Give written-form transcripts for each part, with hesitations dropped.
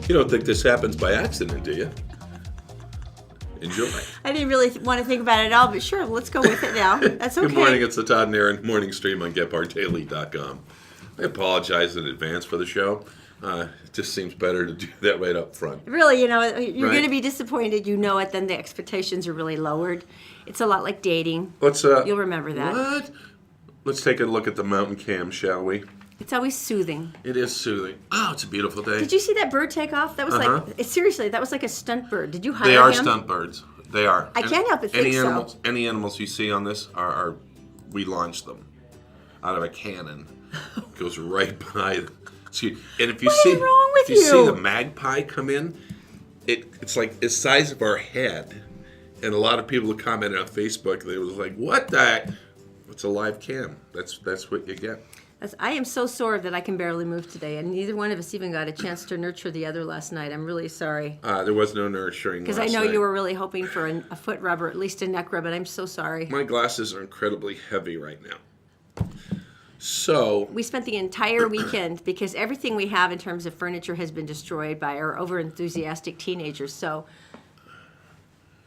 You don't think this happens by accident, do you? Enjoy. I didn't really want to think about it at all, but sure, let's go with it now. That's okay. Good morning, it's the Todd and Aaron morning stream on GetBardaily.com. I apologize in advance for the show. It just seems better to do that right up front. Really, you're going to be disappointed, then the expectations are really lowered. It's a lot like dating. You'll remember that. What? Let's take a look at the mountain cam, shall we? It's always soothing. It is soothing. Oh, it's a beautiful day. Did you see that bird take off? That was seriously, that was like a stunt bird. Did you hire him? They are stunt birds. They are. I can't help but think so. Any animals you see on this are we launched them out of a cannon. Goes right by. And if you see, wrong with if you see the magpie come in, it's like the size of our head. And a lot of people who commented on Facebook, they was like, "What the? It's a live cam. That's what you get." I am so sore that I can barely move today, and neither one of us even got a chance to nurture the other last night. I'm really sorry. There was no nurturing last night. Because I know you were really hoping for a foot rub or at least a neck rub, and I'm so sorry. My glasses are incredibly heavy right now. So we spent the entire weekend because everything we have in terms of furniture has been destroyed by our over-enthusiastic teenagers. So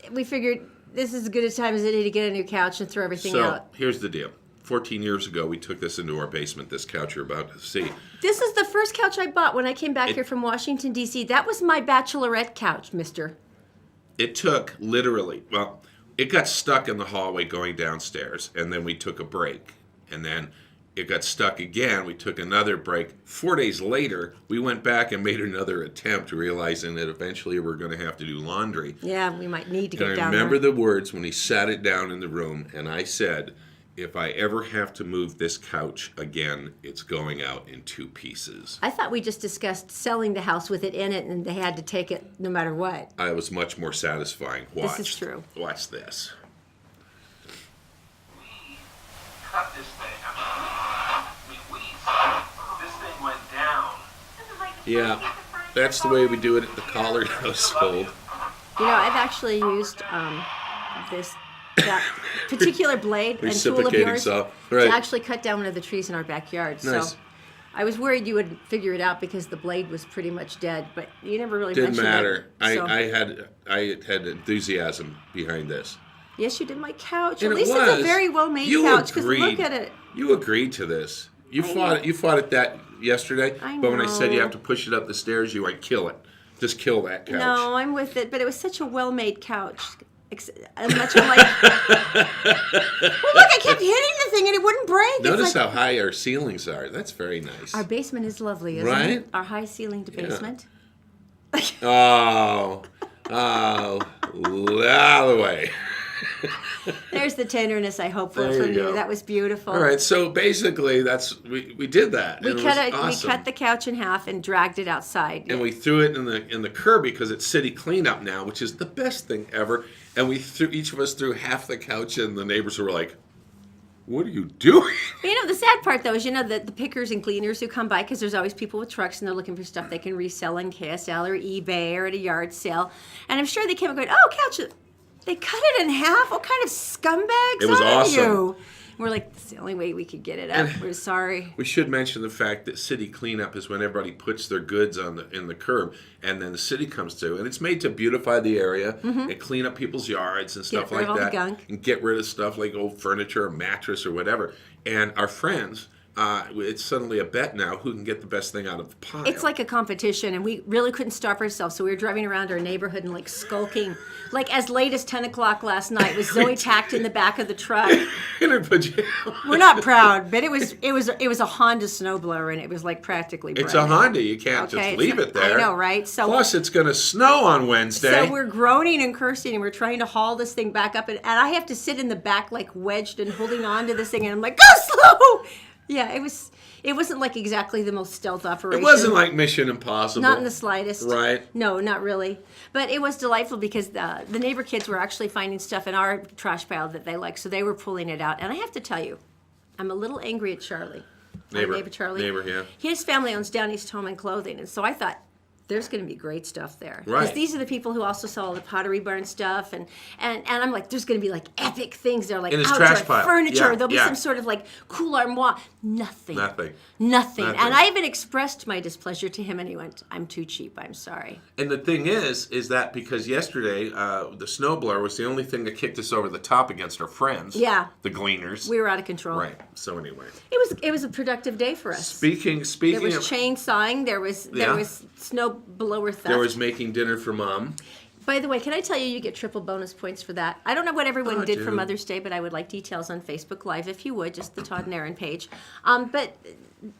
we figured this is as good a time as any to get a new couch and throw everything out. So here's the deal. 14 years ago, we took this into our basement, this couch you're about to see. This is the first couch I bought when I came back here from Washington, D.C. That was my bachelorette couch, mister. It took literally, it got stuck in the hallway going downstairs, and then we took a break. And then it got stuck again. We took another break. 4 days later, we went back and made another attempt, realizing that eventually we're going to have to do laundry. Yeah, we might need to get down there. And I remember the words when he sat it down in the room, and I said, if I ever have to move this couch again, it's going out in 2 pieces. I thought we just discussed selling the house with it in it, and they had to take it no matter what. I was much more satisfying. Watch. This is true. Watch this. We cut this thing. This thing went down. Yeah, that's the way we do it at the Collard household. I've actually used that particular blade and tool of yours to actually cut down one of the trees in our backyard. Nice. So I was worried you would figure it out because the blade was pretty much dead, but you never really mentioned it. Didn't matter. So. I had enthusiasm behind this. Yes, you did my couch. And at least it's a very well-made couch. Because look at it. You agreed to this. You fought it that yesterday. I know. But when I said you have to push it up the stairs, you went kill it. Just kill that couch. No, I'm with it. But it was such a well-made couch. Much like, well, look, I kept hitting the thing and it wouldn't break. Notice how high our ceilings are. That's very nice. Our basement is lovely, isn't it? Our high-ceilinged basement. Oh, out of the way. There's the tenderness I hope for from you. That was beautiful. All right, so basically, we did that. We cut the couch in half and dragged it outside. And we threw it in the curb because it's city cleanup now, which is the best thing ever. And each of us threw half the couch, and the neighbors were like, "What are you doing?" The sad part, though, is, the pickers and cleaners who come by, because there's always people with trucks, and they're looking for stuff they can resell on KSL or eBay or at a yard sale. And I'm sure they came and going, "Oh, couch, they cut it in half? What kind of scumbags It was awesome. You?" We're like, that's the only way we could get it up. We're sorry. We should mention the fact that city cleanup is when everybody puts their goods in the curb, and then the city comes through, and it's made to beautify the area and clean up people's yards and stuff like that. Get rid of all the gunk. And get rid of stuff like old furniture or mattress or whatever. And our friends, it's suddenly a bet now who can get the best thing out of the pile. It's like a competition, and we really couldn't stop ourselves, so we were driving around our neighborhood and skulking. As late as 10 o'clock last night with Zoe tacked in the back of the truck. In her pajamas. We're not proud, but it was a Honda snowblower, and it was practically brand It's a Honda. You can't just leave it there. I know, right? So plus, it's going to snow on Wednesday. So we're groaning and cursing, and we're trying to haul this thing back up, and I have to sit in the back wedged and holding on to this thing, and I'm like, go slow! Yeah, it wasn't exactly the most stealth operation. It wasn't like Mission Impossible. Not in the slightest. Right. No, not really. But it was delightful because the neighbor kids were actually finding stuff in our trash pile that they like, so they were pulling it out. And I have to tell you, I'm a little angry at Charlie. Neighbor Charlie. Neighbor, yeah. His family owns Down East Home and Clothing, and so I thought, there's going to be great stuff there. Right. Because these are the people who also sell all the Pottery Barn stuff. And I'm like, there's going to be epic things. They're outdoor furniture. Yeah, There'll be some sort of cool armoire. Nothing. Nothing. Nothing. And I even expressed my displeasure to him, and he went, "I'm too cheap. I'm sorry." And the thing is that because yesterday the snowblower was the only thing that kicked us over the top against our friends. Yeah. The gleaners. We were out of control. Right. So anyway. It was a productive day for us. Speaking There was of chainsawing. There was snow blower theft. there was making dinner for Mom. By the way, can I tell you, you get triple bonus points for that. I don't know what everyone did for Mother's Day, but I would like details on Facebook Live if you would, just the Todd and Aaron page. But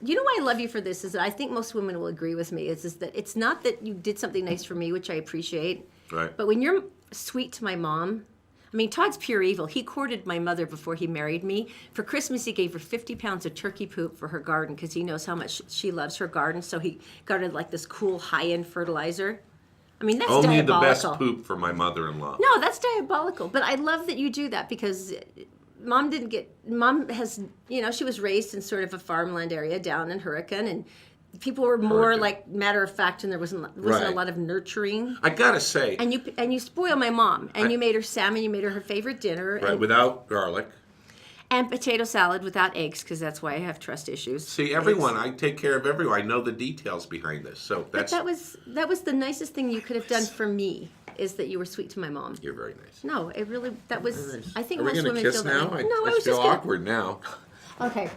you know why I love you for this is that I think most women will agree with me is that it's not that you did something nice for me, which I appreciate. Right. But when you're sweet to my mom, I mean, Todd's pure evil. He courted my mother before he married me. For Christmas, he gave her 50 pounds of turkey poop for her garden because he knows how much she loves her garden. So he got her like this cool high-end fertilizer. I mean, that's Only diabolical. the best poop for my mother-in-law. No, that's diabolical. But I love that you do that because Mom has, she was raised in sort of a farmland area down in Hurricane, and people were more like matter of fact, and there wasn't a lot of nurturing. I gotta say. And you spoil my mom, and you made her salmon, you made her favorite dinner. Right, without garlic. And potato salad without eggs, because that's why I have trust issues. See, everyone, I take care of everyone. I know the details behind this, so that's. But that was the nicest thing you could have done for me. Is that you were sweet to my mom? You're very nice. No, it really. That was. Nice. I think Are most we gonna women kiss feel now? that. No, I I was feel just gonna, awkward now. Okay,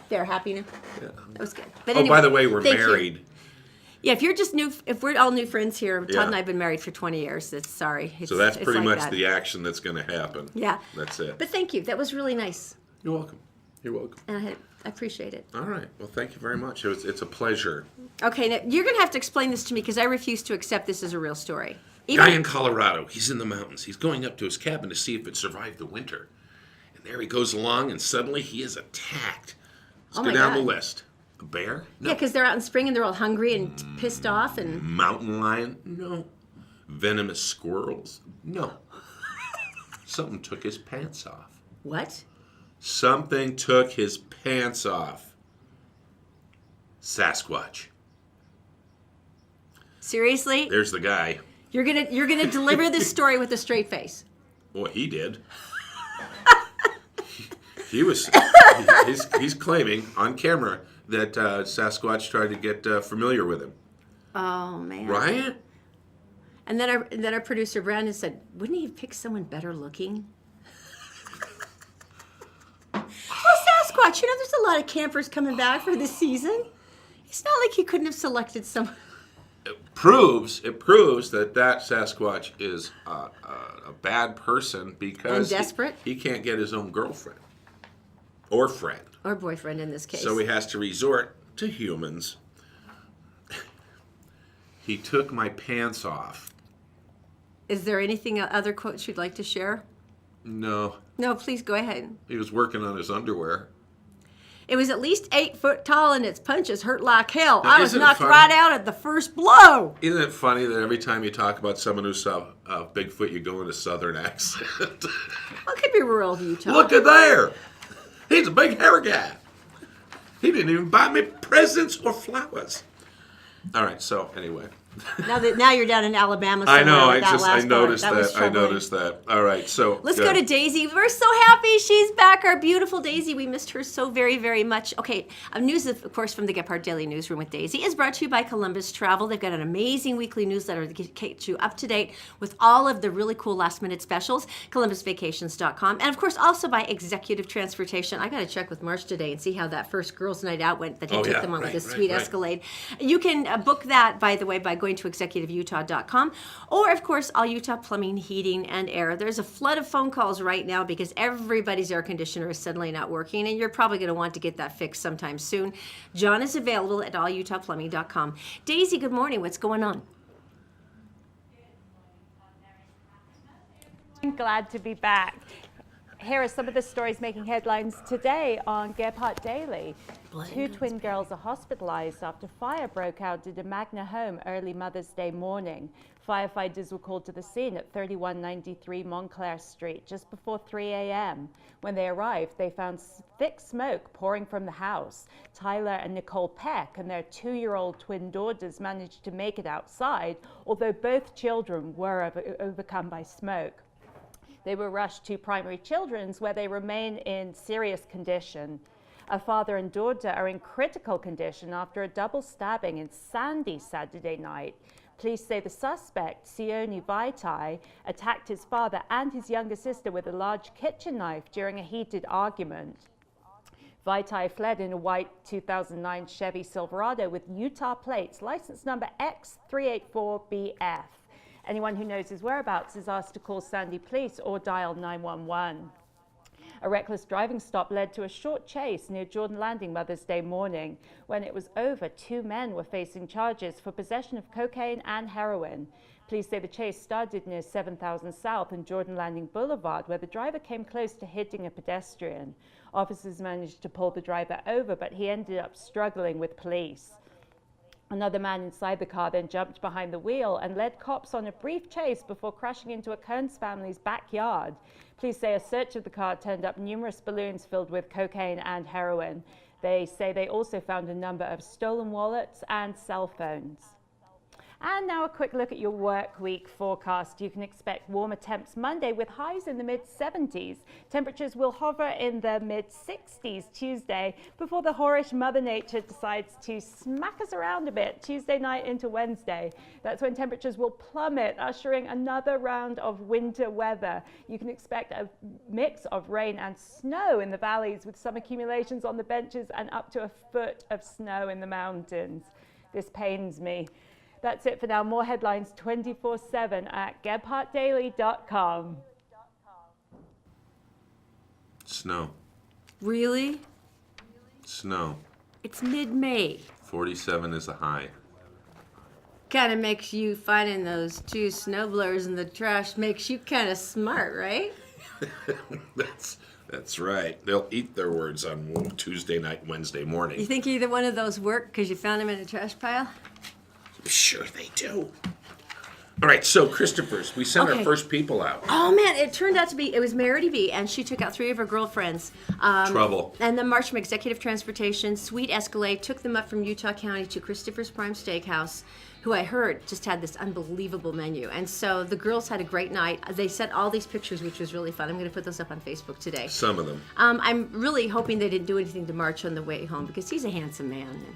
they're happy now. Yeah. That was good. But Oh, anyway, by the way, we're thank married. you. Yeah, if you're just new, if we're all new friends here, Todd Yeah. and I have been married for 20 years. So that's pretty like much that. the action that's going to happen. Yeah. That's it. But thank you. That was really nice, You're welcome. You're welcome. and I appreciate it. All right. Well, thank you very much. It's a pleasure. Okay, now you're gonna have to explain this to me because I refuse to accept this as a real story. Guy in Colorado. He's in the mountains. He's going up to his cabin to see if it survived the winter. And there he goes along, and suddenly he is attacked. Let's Oh go my down God. the list. A bear? No. Yeah, because they're out in spring and they're all hungry and pissed off and. Mountain lion? No. Venomous squirrels? No. Something took his pants off. What? Something took his pants off. Sasquatch. Seriously? There's the guy. You're gonna deliver this story with a straight face. Boy, he did. He's claiming on camera that Sasquatch tried to get familiar with him. Oh man. Right? And then our producer Brandon said, "Wouldn't he have picked someone better looking?" Well, Sasquatch, there's a lot of campers coming back for this season. It's not like he couldn't have selected someone. It proves that Sasquatch is a bad person because And desperate. He can't get his own girlfriend or friend. Or boyfriend in this case. So he has to resort to humans. He took my pants off. Is there anything other quotes you'd like to share? No, No, please go ahead. he was working on his underwear. It was at least 8 foot tall and its punches hurt like hell. Now, I was isn't it knocked funny? right out at the first blow. Isn't it funny that every time you talk about someone who saw Bigfoot, you go into Southern accent? Well, it could be rural Utah. Look at there! He's a big hairy guy. He didn't even buy me presents or flowers. All right, so anyway. Now you're down in Alabama somewhere I know, with that last I part. noticed was that. I troubling. noticed that. All right, so. Let's go to Daisy. We're so happy she's back. Our beautiful Daisy. We missed her so very, very much. Okay, news, of course, from the Gephardt Daily Newsroom with Daisy is brought to you by Columbus Travel. They've got an amazing weekly newsletter that keeps you up to date with all of the really cool last-minute specials, columbusvacations.com. And, of course, also by Executive Transportation. I got to check with March today and see how that first girls' night out went that he took them on with his sweet Escalade. You can book that, by the way, by going to executiveutah.com, or of course All Utah Plumbing, Heating, and Air. There's a flood of phone calls right now because everybody's air conditioner is suddenly not working, and you're probably going to want to get that fixed sometime soon. John is available at allutahplumbing.com. Daisy, good morning. What's going on? I'm glad to be back. Here are some of the stories making headlines today on Gephardt Daily. Two twin girls are hospitalized after fire broke out at a Magna home early Mother's Day morning. Firefighters were called to the scene at 3193 Montclair Street just before 3 a.m. When they arrived, they found thick smoke pouring from the house. Tyler and Nicole Peck and their 2-year-old twin daughters managed to make it outside, although both children were overcome by smoke. They were rushed to Primary Children's, where they remain in serious condition. A father and daughter are in critical condition after a double stabbing in Sandy Saturday night. Police say the suspect, Sione Vaitai, attacked his father and his younger sister with a large kitchen knife during a heated argument. Vaitai fled in a white 2009 Chevy Silverado with Utah plates, license number X384BF. Anyone who knows his whereabouts is asked to call Sandy Police or dial 911. A reckless driving stop led to a short chase near Jordan Landing Mother's Day morning. When it was over, 2 men were facing charges for possession of cocaine and heroin. Police say the chase started near 7000 South and Jordan Landing Boulevard, where the driver came close to hitting a pedestrian. Officers managed to pull the driver over, but he ended up struggling with police. Another man inside the car then jumped behind the wheel and led cops on a brief chase before crashing into a Kearns family's backyard. Police say a search of the car turned up numerous balloons filled with cocaine and heroin. They say they also found a number of stolen wallets and cell phones. And now a quick look at your work week forecast. You can expect warmer temps Monday with highs in the mid-70s. Temperatures will hover in the mid-60s Tuesday before the whorish Mother Nature decides to smack us around a bit Tuesday night into Wednesday. That's when temperatures will plummet, ushering another round of winter weather. You can expect a mix of rain and snow in the valleys with some accumulations on the benches and up to a foot of snow in the mountains. This pains me. That's it for now. More headlines 24/7 at gebhardtdaily.com. Snow. Really? Snow. It's mid-May. 47 is a high. Kind of makes you finding those 2 snowblowers in the trash makes you kind of smart, right? That's right. They'll eat their words on Tuesday night, Wednesday morning. You think either one of those worked because you found them in a trash pile? Sure they do. All right, so Christopher's. We sent our first people out. Oh, man, it turned out to be, it was Merity B, and she took out 3 of her girlfriends. Trouble. And then marched from Executive Transportation, Sweet Escalade, took them up from Utah County to Christopher's Prime Steakhouse, who I heard just had this unbelievable menu. And so the girls had a great night. They sent all these pictures, which was really fun. I'm going to put those up on Facebook today. Some of them. I'm really hoping they didn't do anything to March on the way home, because he's a handsome man. And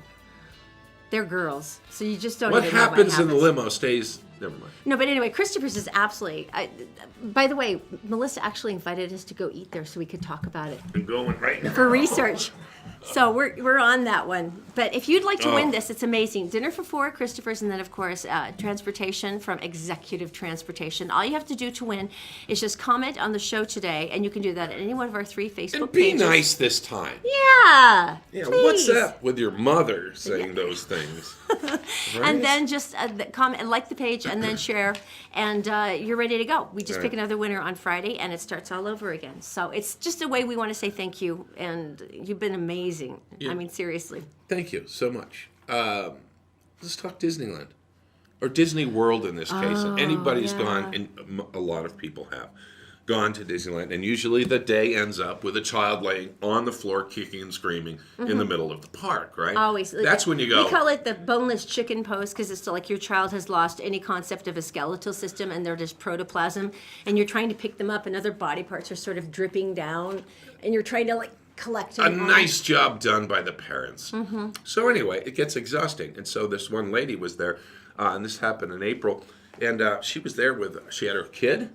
they're girls, so you just don't What even know happens in the limo stays... Never mind. No, but anyway, Christopher's is absolutely... by the way, Melissa actually invited us to go eat there so we could talk about it. I'm going right now. For research. So we're on that one. But if you'd like to win this, it's amazing. Dinner for 4 at Christopher's, and then, of course, transportation from Executive Transportation. All you have to do to win is just comment on the show today, and you can do that at any one of our 3 Facebook And be pages. nice this time. Yeah. Yeah, please. what's up with your mother saying those things? Right? And then just comment and like the page, and then share, and you're ready to go. We just pick another winner on Friday, and it starts all over again. So it's just a way we want to say thank you, and you've been amazing. Yeah. I mean, seriously. Thank you so much. Let's talk Disneyland. Or Disney World in this case. Anybody's gone, and a lot of people have gone to Disneyland, and usually the day ends up with a child laying on the floor kicking and screaming in the middle of the park, right? Always. That's when you go... We call it the boneless chicken pose, because it's like your child has lost any concept of a skeletal system, and they're just protoplasm, and you're trying to pick them up, and other body parts are sort of dripping down, and you're trying to, like, collect them. A nice job done by the parents. So anyway, it gets exhausting. And so this one lady was there, and this happened in April, and she was there she had her kid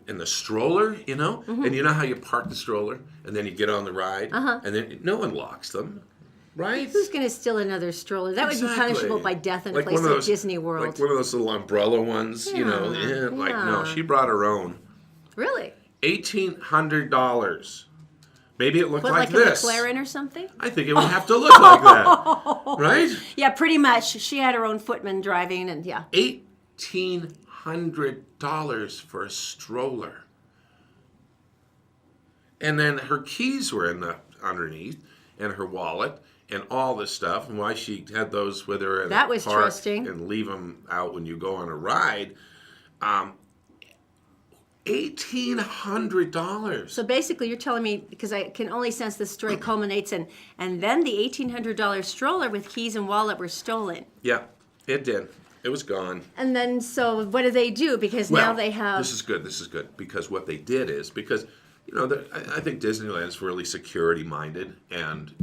in the stroller, you know? And you know how you park the stroller, and then you get on the ride, and then no one locks them, right? Who's going to steal another stroller? That would be punishable by death in a place like Disney World. Like one of those little umbrella ones, you know? Like, no, she brought her own. Really? $1,800. Maybe it looked like this. Like a McLaren or something? I think it would have to look like that, right? Yeah, pretty much. She had her own footman driving, and yeah. $1,800 for a stroller. And then her keys were underneath, and her wallet, and all this stuff. And why she had those with her at that a was park trusting. And leave them out when you go on a ride. $1,800. So basically, you're telling me, because I can only sense this story culminates in, and then the $1,800 stroller with keys and wallet were stolen. Yeah, it did. It was gone. And then, so what do they do? Because now they have... This is good. Because what they did is, because I think Disneyland's really security minded, and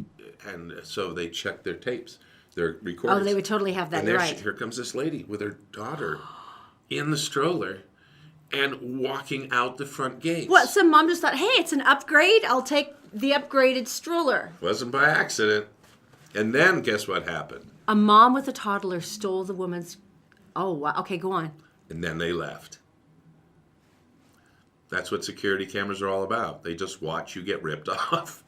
so they check their tapes, their recordings. Oh, they would totally have that. And You're right. here comes this lady with her daughter in the stroller and walking out the front gates. What? Some mom just thought, hey, it's an upgrade. I'll take the upgraded stroller. Wasn't by accident. And then guess what happened? A mom with a toddler stole the woman's. Oh, wow. Okay, go on. And then they left. That's what security cameras are all about. They just watch you get ripped off.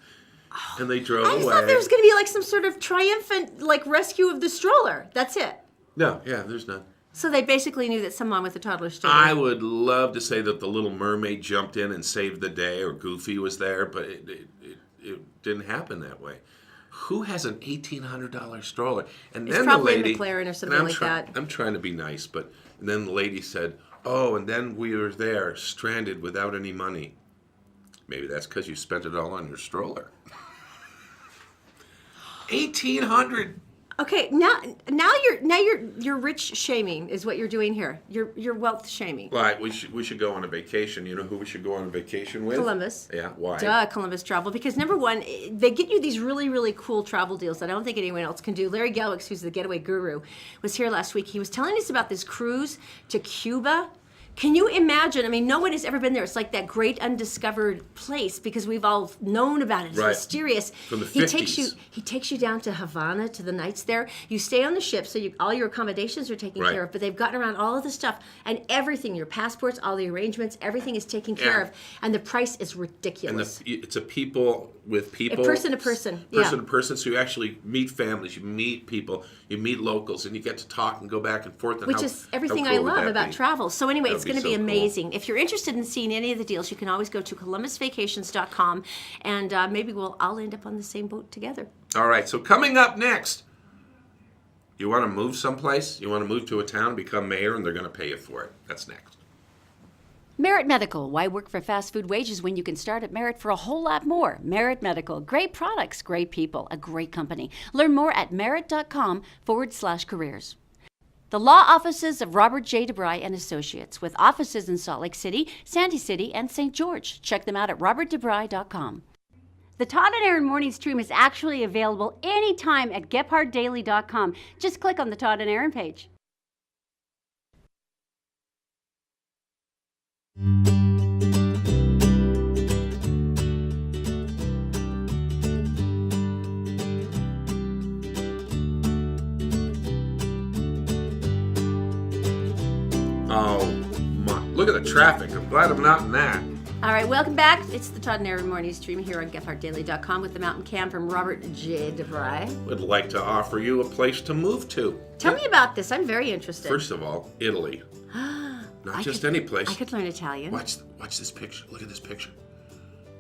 And they drove away. I thought there was going to be like some sort of triumphant like rescue of the stroller. That's it. No, there's none. So they basically knew that someone with a toddler stole it. I would love to say that the Little Mermaid jumped in and saved the day, or Goofy was there, but it didn't happen that way. Who has an $1,800 stroller? And It's then probably the lady, McLaren or something like that. I'm trying to be nice, and then the lady said, "Oh, and then we were there, stranded without any money." Maybe that's because you spent it all on your stroller. $1,800. Okay, now you're rich shaming is what you're doing here. You're wealth shaming. Right, we should go on a vacation. You know who we should go on a vacation with? Columbus. Yeah, why? Duh, Columbus Travel. Because number one, they get you these really, really cool travel deals that I don't think anyone else can do. Larry Galwix, who's the getaway guru, was here last week. He was telling us about this cruise to Cuba. Can you imagine? I mean, no one has ever been there. It's like that great undiscovered place because we've all known about it. It's mysterious. From the 50s. He takes you down to Havana to the nights there. You stay on the ship, so all your accommodations are taken care of. But they've gotten around all of the stuff and everything. Your passports, all the arrangements, everything is taken care of, and the price is ridiculous. And it's a people with people. Person to person. Person to person. So you actually meet families, you meet people, you meet locals, and you get to talk and go back and forth. And which is everything I love about travel. So anyway, it's going to be amazing. Cool. If you're interested in seeing any of the deals, you can always go to columbusvacations.com, and maybe we'll all end up on the same boat together. All right, so coming up next, you want to move someplace? You want to move to a town, become mayor, and they're going to pay you for it. That's next. Merit Medical. Why work for fast food wages when you can start at Merit for a whole lot more? Merit Medical. Great products, great people, a great company. Learn more at merit.com/careers. The law offices of Robert J. DeBry and Associates, with offices in Salt Lake City, Sandy City, and St. George. Check them out at robertdebry.com. The Todd and Aaron Morning Stream is actually available anytime at gephardtdaily.com. Just click on the Todd and Aaron page. Oh, my. Look at the traffic. I'm glad I'm not in that. All right, welcome back. It's the Todd and Aaron Morning Stream here on gephardtdaily.com with the Mountain Cam from Robert J. DeBry. Would like to offer you a place to move to. Tell me about this. I'm very interested. First of all, Italy. Not just any place. I could learn Italian. Watch this picture. Look at this picture.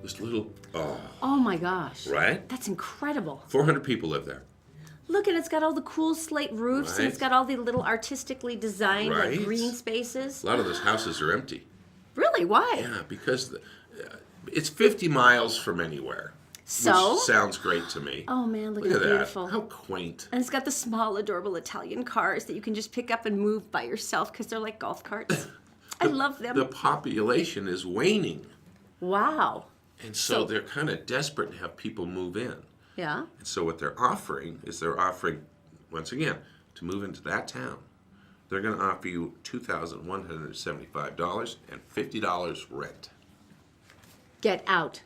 This little, Oh my gosh. Right? That's incredible. 400 people live there. Look, and it's got all the cool slate roofs, and it's got all the little artistically designed like green spaces. A lot of those houses are empty. Really? Why? Yeah, because it's 50 miles from anywhere. So? Which sounds great to me. Oh man, look at how that. beautiful. How quaint. And it's got the small, adorable Italian cars that you can just pick up and move by yourself because they're like golf carts. I love them. The population is waning. Wow. And so they're kind of desperate to have people move in. Yeah. And so what they're offering, once again, to move into that town, they're going to offer you $2,175 and $50 rent. Get out.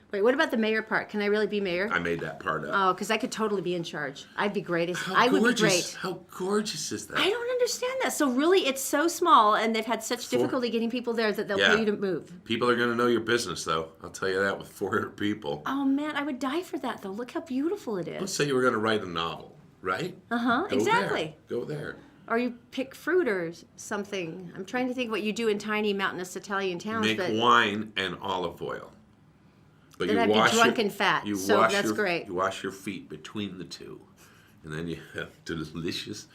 Wait, what about the mayor part? Can I really be mayor? I made that part up. Oh, because I could totally be in charge. I'd be great. How would be gorgeous. great. How gorgeous is that? I don't understand that. So really, it's so small, and they've had such difficulty getting people there that they'll pay you to move. People are going to know your business, though. I'll tell you that with 400 people. Oh, man, I would die for that, though. Look how beautiful it is. Let's say you were going to write a novel, right? Uh-huh, exactly. Go there. Or you pick fruit or something. I'm trying to think what you do in tiny mountainous Italian towns. Make wine and olive oil. But then I'd be drunk and fat, so that's great. You wash your feet between the two. And then you have delicious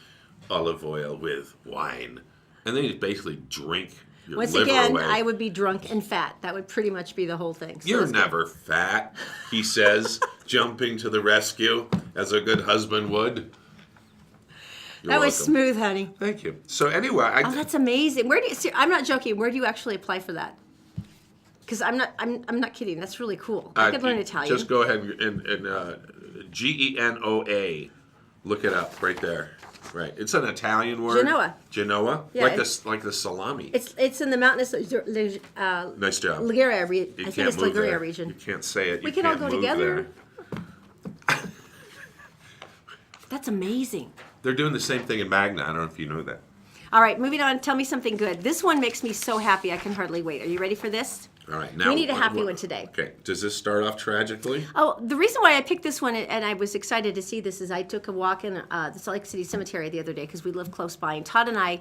olive oil with wine. And then you basically drink your Once liver again, away. I would be drunk and fat. That would pretty much be the whole thing. So You're never fat, he says, jumping to the rescue as a good husband would. That was smooth, honey. Thank you. So anyway, that's amazing. I'm not joking. Where do you actually apply for that? because I'm not kidding. That's really cool. I could learn Italian. Just go ahead and Genoa. Look it up right there. Right, it's an Italian word. Genoa. Yeah, like the salami. It's in the mountainous Nice job. Liguria region. I think it's Liguria region. You can't say it. We can all go together. That's amazing. They're doing the same thing in Magna. I don't know if you know that. All right, moving on. Tell me something good. This one makes me so happy I can hardly wait. Are you ready for this? All right, now we need a happy one today. Okay, does this start off tragically? Oh, the reason why I picked this one and I was excited to see this is I took a walk in the Salt Lake City Cemetery the other day because we live close by. And Todd and I,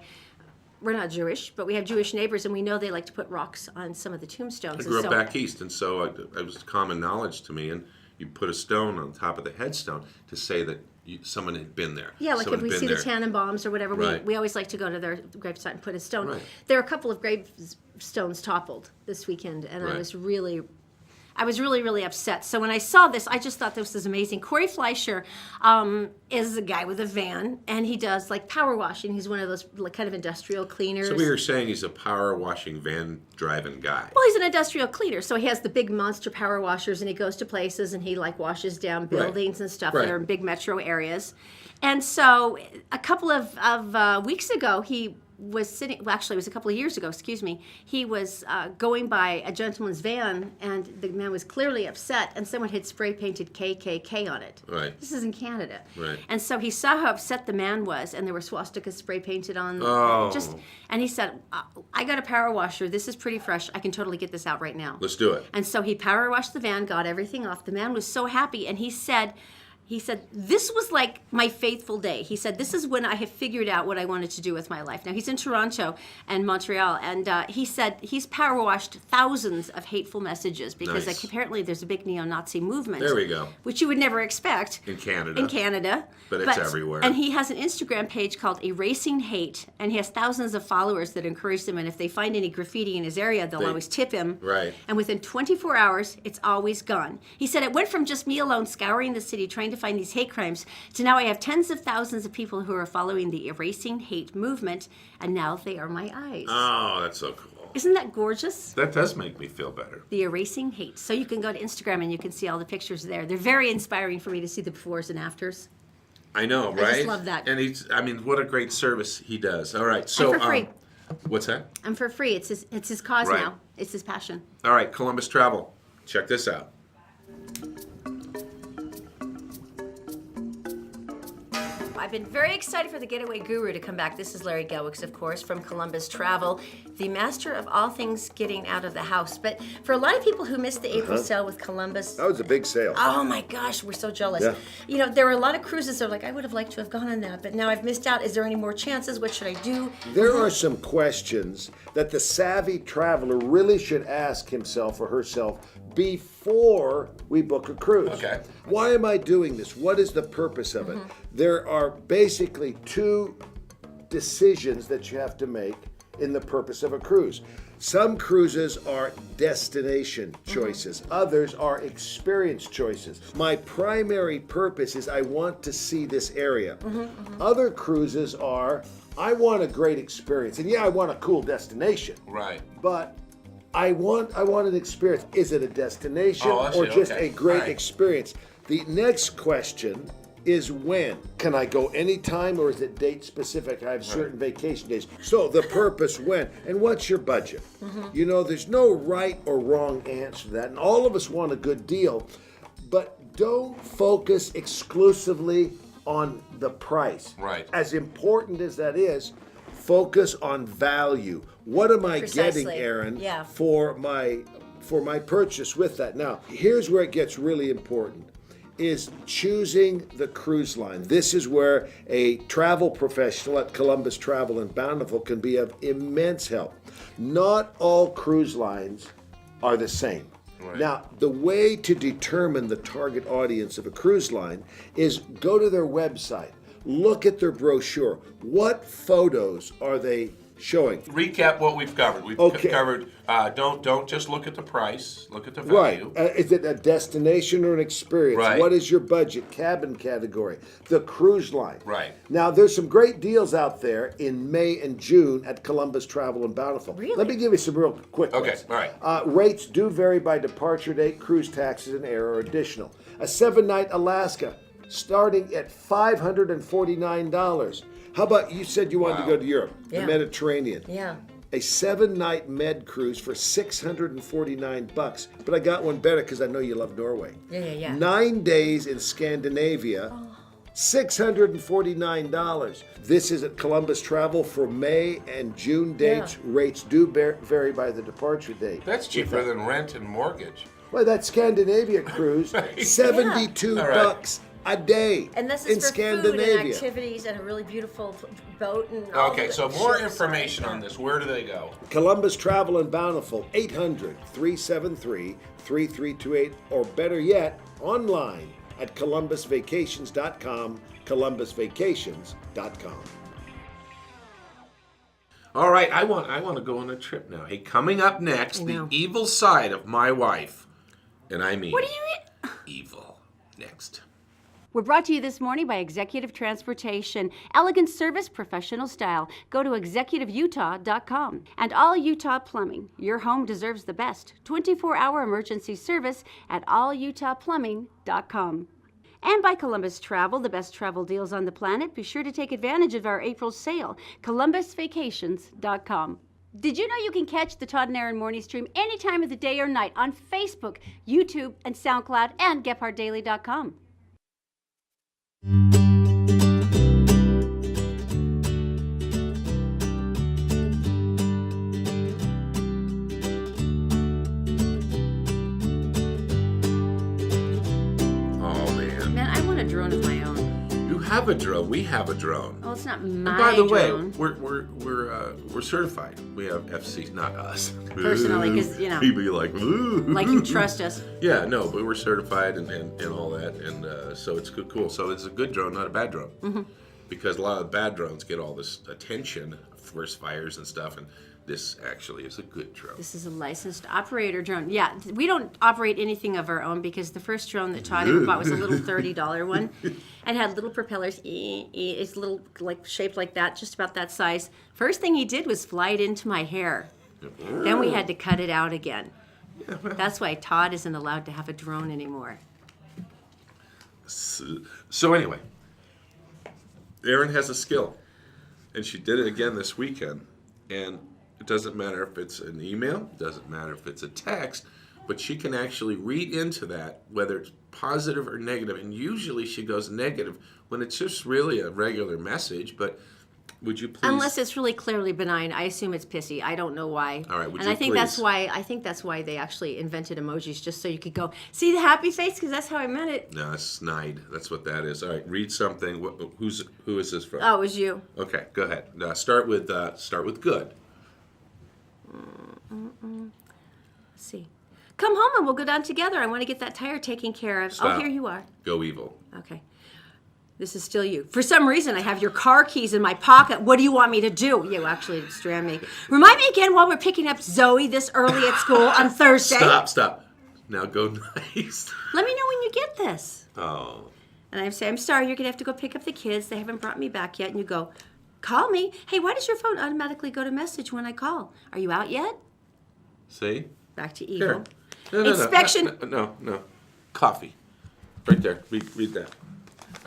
we're not Jewish, but we have Jewish neighbors, and we know they like to put rocks on some of the tombstones. I grew up back east, and so it was common knowledge to me. And you put a stone on top of the headstone to say that someone had been there. Yeah, like if we see the Tannenbaums or whatever, right. we always like to go to their gravesite and put a stone. Right. There are a couple of gravestones toppled this weekend, and right. I was really, really upset. So when I saw this, I just thought this was amazing. Corey Fleischer is a guy with a van, and he does like power washing. He's one of those like, kind of industrial cleaners. So we were saying he's a power washing, van driving guy. Well, he's an industrial cleaner, so he has the big monster power washers, and he goes to places and he like washes down buildings right. and stuff right. that are in big metro areas. And so a couple of weeks ago, he was sitting, well, actually it was a couple of years ago, excuse me, he was going by a gentleman's van, and the man was clearly upset, and someone had spray painted KKK on it. Right. This is in Canada. Right. And so he saw how upset the man was, and there were swastikas spray painted on and he said, I got a power washer, this is pretty fresh, I can totally get this out right now. Let's do it. And so he power washed the van, got everything off. The man was so happy, and he said, this was like my faithful day. He said, this is when I have figured out what I wanted to do with my life. Now, he's in Toronto and Montreal, and he said he's power washed thousands of hateful messages because nice. Apparently there's a big neo-Nazi movement. There we go. Which you would never expect. In Canada. But it's everywhere. And he has an Instagram page called Erasing Hate, and he has thousands of followers that encourage them, and if they find any graffiti in his area, they'll always tip him. Right. And within 24 hours, it's always gone. He said, it went from just me alone scouring the city trying to find these hate crimes to now I have tens of thousands of people who are following the Erasing Hate movement, and now they are my eyes. Oh, that's so cool. Isn't that gorgeous? That does make me feel better. The Erasing Hate. So you can go to Instagram and you can see all the pictures there. They're very inspiring for me to see the befores and afters. I know, right? I just love that. And what a great service he does. All right, so and for free. What's that? And for free. It's his cause right. now. It's his passion. All right, Columbus Travel. Check this out. I've been very excited for the Getaway Guru to come back. This is Larry Gelwicks, of course, from Columbus Travel, the master of all things getting out of the house. But for a lot of people who missed the April sale with Columbus. That was a big sale. Oh my gosh, we're so jealous. Yeah. You know, there were a lot of cruises that are like, I would have liked to have gone on that, but now I've missed out. Is there any more chances? What should I do? There are some questions that the savvy traveler really should ask himself or herself before we book a cruise. Okay. Why am I doing this? What is the purpose of it? There are basically two decisions that you have to make in the purpose of a cruise. Some cruises are destination choices. Others are experience choices. My primary purpose is I want to see this area. Other cruises are, I want a great experience. And yeah, I want a cool destination. Right. But I want an experience. Is it a destination I see. or just Okay. a great Right. experience? The next question is when. Can I go anytime or is it date specific? I have certain vacation days. So the purpose when, and what's your budget? You know, there's no right or wrong answer to that. And all of us want a good deal, but don't focus exclusively on the price. Right. As important as that is, focus on value. What am I Precisely. getting, Aaron, Yeah. for my purchase with that? Now, here's where it gets really important, is choosing the cruise line. This is where a travel professional at Columbus Travel and Bountiful can be of immense help. Not all cruise lines are the same. Right. Now, the way to determine the target audience of a cruise line is go to their website, look at their brochure. What photos are they showing. Recap what we've covered. We've covered. Don't just look at the price. Look at the value. Right. Is it a destination or an experience? Right. What is your budget? Cabin category. The cruise line. Right. Now, there's some great deals out there in May and June at Columbus Travel and Bountiful. Really? Let me give you some real quick Okay. ones. All right. Rates do vary by departure date, cruise taxes, and air are additional. A 7-night Alaska starting at $549. How about you said you wanted to go to Europe, the Mediterranean? Yeah. A 7-night med cruise for $649. But I got one better because I know you love Norway. Yeah. 9 days in Scandinavia, $649. This is at Columbus Travel for May and June dates. Rates do vary by the departure date. That's cheaper than rent and mortgage. Well, that Scandinavia cruise, $72 a day. And this in is for Scandinavia. food and activities and a really beautiful boat and all Okay, the so more ships. information on this. Where do they go? Columbus Travel and Bountiful, 800-373-3328, or better yet, online at columbusvacations.com, columbusvacations.com. All right, I want to go on a trip now. Hey, coming up next, the evil side of my wife, and I mean, What do you mean? evil. Next. We're brought to you this morning by Executive Transportation. Elegant service, professional style. Go to executiveutah.com. And All Utah Plumbing. Your home deserves the best. 24-hour emergency service at allutahplumbing.com. And by Columbus Travel, the best travel deals on the planet. Be sure to take advantage of our April sale. columbusvacations.com. Did you know you can catch the Todd and Aaron morning stream any time of the day or night on Facebook, YouTube, and SoundCloud, and GephardtDaily.com? Man, I want a drone of my own. You have a drone. We have a drone. Oh, it's not And my by the drone. way, we're certified. We have FC, not us. Personally, 'cause, you know. People are like, ooh. Like you trust us. Yeah, no, but we're certified and all that, and so it's cool. So it's a good drone, not a bad drone. Mm-hmm. Because a lot of bad drones get all this attention, forest fires and stuff, and this actually is a good drone. This is a licensed operator drone. Yeah, we don't operate anything of our own because the first drone that Todd ever bought was a little $30 one and had little propellers. It's little, like shaped like that, just about that size. First thing he did was fly it into my hair. Then we had to cut it out again. That's why Todd isn't allowed to have a drone anymore. So anyway, Erin has a skill, and she did it again this weekend, and it doesn't matter if it's an email, it doesn't matter if it's a text, but she can actually read into that, whether it's positive or negative, and usually she goes negative when it's just really a regular message, but would you please... Unless it's really clearly benign, I assume it's pissy. I don't know why. All right, would and you I think please? that's why they actually invented emojis, just so you could go see the happy face, because that's how I meant it. No, it's snide. That's what that is. All right, read something. Who is this from? Oh, it was you. Okay, go ahead. Start with good. Let's see. Come home and we'll go down together. I want to get that tire taken care of. Stop. Oh, here you are. Go evil. Okay. This is still you. For some reason, I have your car keys in my pocket. What do you want me to do? You actually strand me. Remind me again while we're picking up Zoe this early at school on Thursday. Stop. Now go nice. Let me know when you get this. Oh. And I say, I'm sorry, you're going to have to go pick up the kids. They haven't brought me back yet. And you go, call me. Hey, why does your phone automatically go to message when I call? Are you out yet? See? Back to evil. No, Inspection. No. Coffee. Right there. Read that.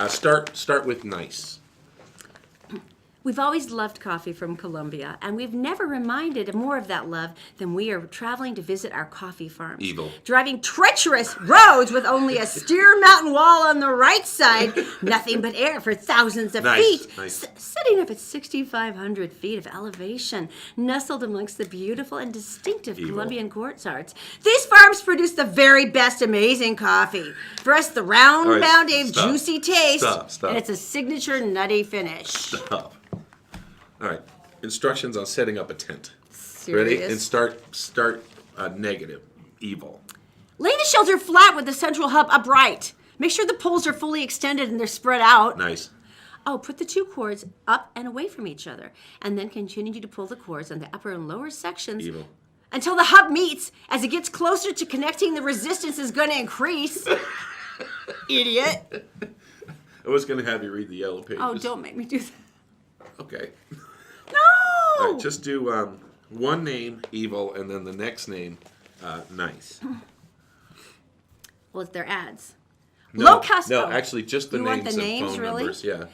Start with nice. We've always loved coffee from Colombia, and we've never reminded more of that love than we are traveling to visit our coffee farms. Evil. Driving treacherous roads with only a steer mountain wall on the right side, nothing but air for thousands of feet. Nice. Sitting up at 6,500 feet of elevation, nestled amongst the beautiful and distinctive Evil. Colombian quartzarts. These farms produce the very best amazing coffee. For us, the round, All right, bounded, stop. juicy taste. Stop. And it's a signature nutty finish. Stop. All right. Instructions on setting up a tent. Serious? Ready? And start negative. Evil. Lay the shelter flat with the central hub upright. Make sure the poles are fully extended and they're spread out. Nice. Oh, put the two cords up and away from each other, and then continue to pull the cords on the upper and lower sections Evil. until the hub meets. As it gets closer to connecting, the resistance is going to increase. Idiot. I was going to have you read the yellow pages. Oh, don't make me do that. Okay. No! All right, just do one name, evil, and then the next name, nice. Well, they're ads. No, Low cost. No, actually, just the You names want the and names, phone really? numbers. Yeah.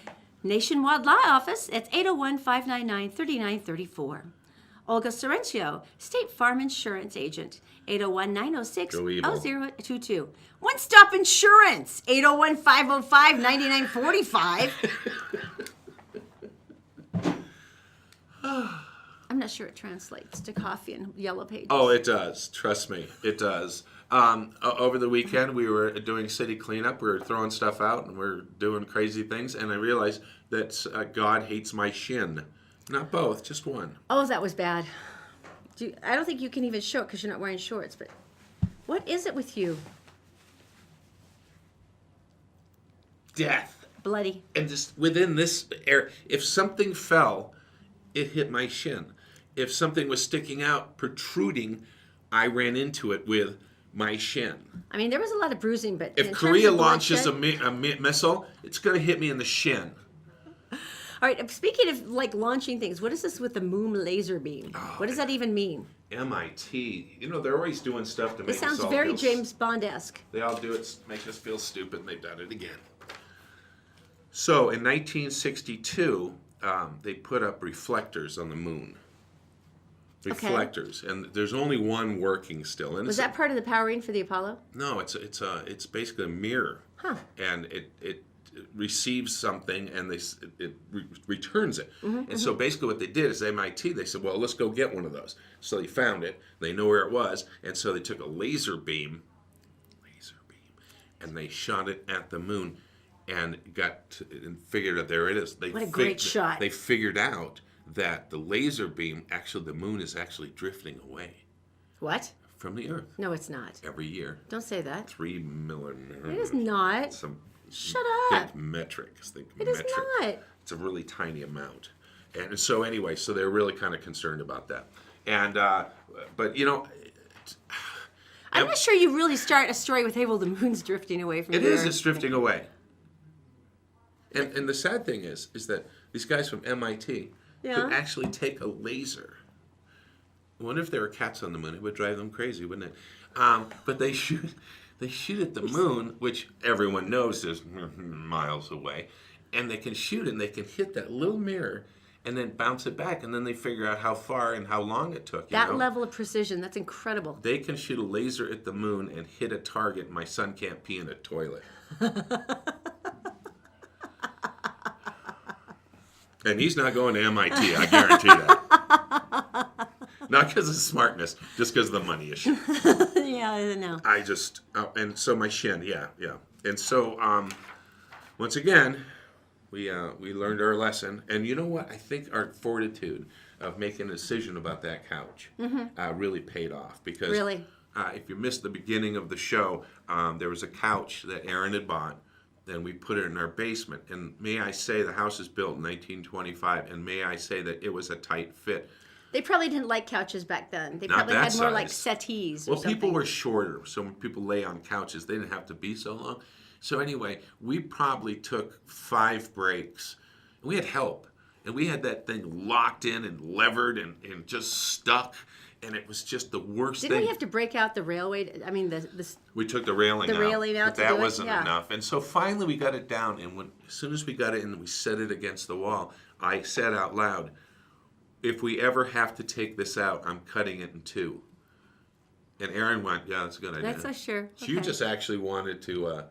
Nationwide Law Office, it's 801-599-3934. Olga Sorencio, State Farm Insurance Agent, 801-906-0022. One Stop Insurance, 801-505-9945. I'm not sure it translates to coffee and yellow pages. Oh, it does. Trust me, it does. Over the weekend, we were doing city cleanup. We were throwing stuff out, and we were doing crazy things. And I realized that God hates my shin. Not both, just one. Oh, that was bad. I don't think you can even show it because you're not wearing shorts. But what is it with you? Death. Bloody. And just within this area, if something fell, it hit my shin. If something was sticking out, protruding, I ran into it with my shin. I mean, there was a lot of bruising, but If in terms Korea of launches bloodshed- a missile, it's going to hit me in the shin. All right, speaking of like launching things, what is this with the moon laser beam? What does that even mean? MIT, they're always doing stuff to make It us sounds all very feel James Bond-esque. They all do it, make us feel stupid, and they've done it again. So in 1962, they put up reflectors on the moon. Reflectors, and there's only one working still. And Was that part of the powering for the Apollo? No, it's basically a mirror, and it receives something and it returns it. And so basically what they did is MIT, they said, well, let's go get one of those. So they found it, they know where it was, and so they took a laser beam, and they shot it at the moon and figured out there it is. What a great shot. They figured out that the laser beam, actually the moon is actually drifting away What? from the Earth No, it's not. every year. Don't say that. 3 million. It is not. Shut up. Think metric. It is not. It's a really tiny amount. And so anyway, so they're really kind of concerned about that. And, but I'm not sure you really start a story with, hey, well, the moon's drifting away from it here. is, it's drifting away. And the sad thing is that these guys from MIT could actually take a laser. I wonder if there were cats on the moon. It would drive them crazy, wouldn't it? But they shoot at the moon, which everyone knows is miles away, and they can shoot it and they can hit that little mirror and then bounce it back, and then they figure out how far and how long it took. That level of precision, that's incredible. They can shoot a laser at the moon and hit a target. My son can't pee in a toilet. And he's not going to MIT, I guarantee that. Not because of smartness, just because of the money issue. Yeah, I know. And so my shin, yeah. And so, once again, we learned our lesson. And you know what? I think our fortitude of making a decision about that couch really paid off. Because Really? If you missed the beginning of the show, there was a couch that Aaron had bought. And we put it in our basement. And may I say, the house is built in 1925, and may I say that it was a tight fit. They probably didn't like couches back then. They Not probably that had more size. like settees or Well, people something. were shorter, so when people lay on couches, they didn't have to be so long. So anyway, we probably took 5 breaks. And we had help. And we had that thing locked in and levered and just stuck. And it was just the worst Didn't thing. we have to break out the railway? I mean, We took the railing The out. railing out but to that do it? wasn't Yeah. enough. And so finally we got it down. And as soon as we got it in, we set it against the wall. I said out loud, if we ever have to take this out, I'm cutting it in 2. And Aaron went, yeah, that's a good idea. That's so sure. You Okay. just actually wanted to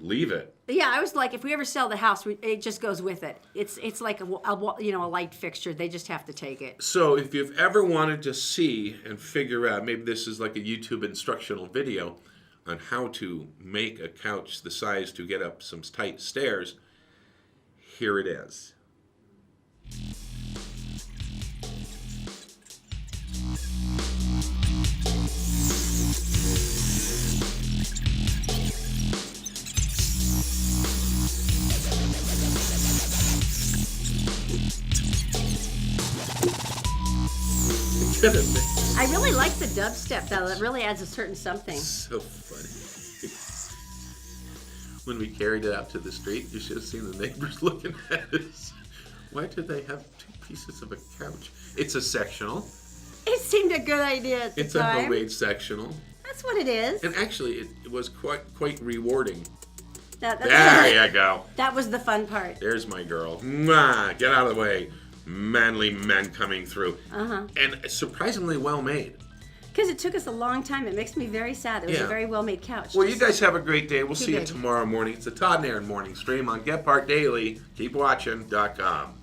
leave it. Yeah, I was like, if we ever sell the house, it just goes with it. It's like a light fixture. They just have to take it. So if you've ever wanted to see and figure out, maybe this is like a YouTube instructional video on how to make a couch the size to get up some tight stairs, here it is. at it. I really like the dubstep, though. It really adds a certain something. So funny. When we carried it out to the street, you should have seen the neighbors looking at us. Why do they have 2 pieces of a couch? It's a sectional. It seemed a good idea at the It's time. a homemade sectional. That's what it is. And actually, it was quite rewarding. That's There you go. That was the fun part. There's my girl. Mwah! Get out of the way. Manly men coming through. And surprisingly well made. Because it took us a long time. It makes me very sad. It was Yeah. a very well-made couch. Well, you guys have a great day. We'll see you big. tomorrow morning. It's the Todd and Aaron Morning Stream on Get Part Daily. Keep watching.com.